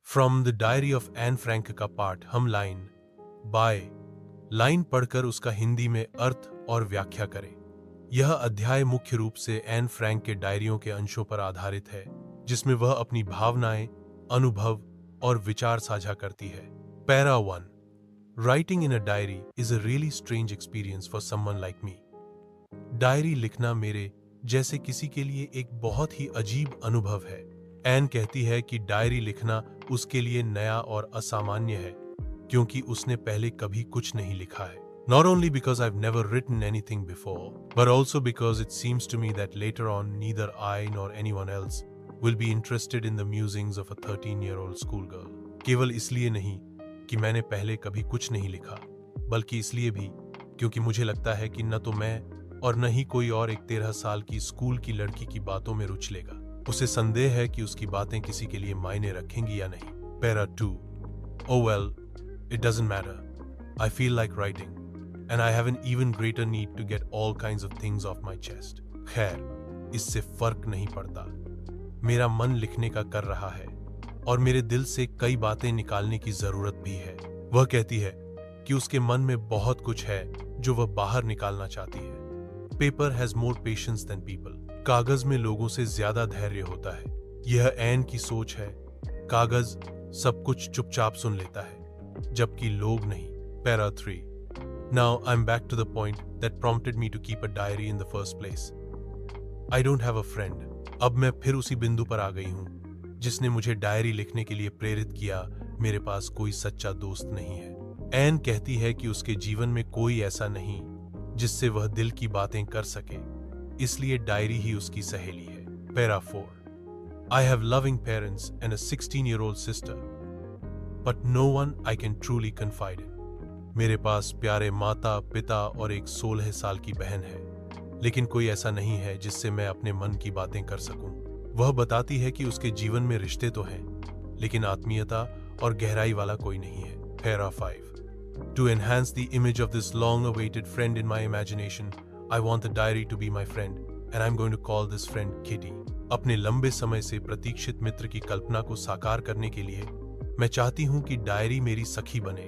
From the diary of Anne Frank का पाठ हम लाइन बाय लाइन पढ़कर उसका हिंदी में अर्थ और व्याख्या करें। यह अध्याय मुख्य रूप से एन फ्रैंक के डायरियों के अंशों पर आधारित है, जिसमें वह अपनी भावनाएं, अनुभव और विचार साझा करती है। Para 1। Writing in a diary is a really strange experience for someone like me. Diary लिखना मेरे जैसे किसी के लिए एक बहुत ही अजीब अनुभव है। एन कहती है कि डायरी लिखना उसके लिए नया और असामान्य है, क्योंकि उसने पहले कभी कुछ नहीं लिखा है। Not only because I've never written anything before, but also because it seems to me that later on neither I nor anyone else will be interested in the musings of a 13-year-old schoolgirl. केवल इसलिए नहीं कि मैंने पहले कभी कुछ नहीं लिखा, बल्कि इसलिए भी क्योंकि मुझे लगता है कि न तो मैं और न ही कोई और एक 13 साल की स्कूल की लड़की की बातों में रुचि लेगा। उसे संदेह है कि उसकी बातें किसी के लिए मायने रखेंगी या नहीं। Para 2। Oh well, it doesn't matter. I feel like writing. And I have an even greater need to get all kinds of things off my chest. खैर, इससे फर्क नहीं पड़ता। मेरा मन लिखने का कर रहा है और मेरे दिल से कई बातें निकालने की जरूरत भी है। वह कहती है कि उसके मन में बहुत कुछ है जो वह बाहर निकालना चाहती है। Paper has more patience than people. कागज में लोगों से ज्यादा धैर्य होता है। यह एन की सोच है। कागज सब कुछ चुपचाप सुन लेता है, जबकि लोग नहीं। Para 3। Now I'm back to the point that prompted me to keep a diary in the first place. I don't have a friend. अब मैं फिर उसी बिंदु पर आ गई हूँ जिसने मुझे डायरी लिखने के लिए प्रेरित किया। मेरे पास कोई सच्चा दोस्त नहीं है। एन कहती है कि उसके जीवन में कोई ऐसा नहीं जिससे वह दिल की बातें कर सके, इसलिए डायरी ही उसकी सहेली है। Para 4। I have loving parents and a 16-year-old sister, but no one I can truly confide in. मेरे पास प्यारे माता पिता और एक 16 साल की बहन है, लेकिन कोई ऐसा नहीं है जिससे मैं अपने मन की बातें कर सकूं। वह बताती है कि उसके जीवन में रिश्ते तो हैं, लेकिन आत्मीयता और गहराई वाला कोई नहीं है। Para 5। To enhance the image of this long-awaited friend in my imagination, I want the diary to be my friend, and I'm going to call this friend Kitty. अपने लंबे समय से प्रतीक्षित मित्र की कल्पना को साकार करने के लिए मैं चाहती हूँ कि डायरी मेरी सखी बने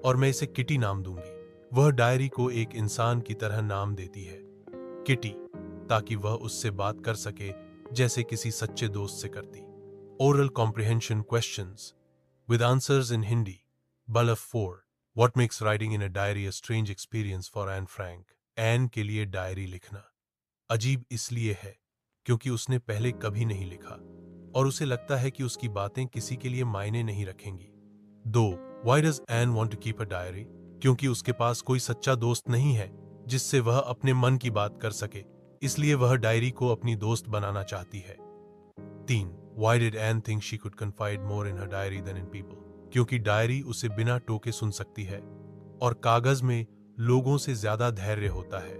और मैं इसे किटी नाम दूंगी। वह डायरी को एक इंसान की तरह नाम देती है, किटी, ताकि वह उससे बात कर सके जैसे किसी सच्चे दोस्त से करती। Oral comprehension questions with answers in Hindi. बलफ 4। What makes writing in a diary a strange experience for Anne Frank. Anne के लिए डायरी लिखना अजीब इसलिए है क्योंकि उसने पहले कभी नहीं लिखा और उसे लगता है कि उसकी बातें किसी के लिए मायने नहीं रखेंगी। 2. Why does Anne want to keep a diary? क्योंकि उसके पास कोई सच्चा दोस्त नहीं है जिससे वह अपने मन की बात कर सके, इसलिए वह डायरी को अपनी दोस्त बनाना चाहती है। 3. Why did Anne think she could confide more in her diary than in people? क्योंकि डायरी उसे बिना टोके सुन सकती है और कागज में लोगों से ज्यादा धैर्य होता है।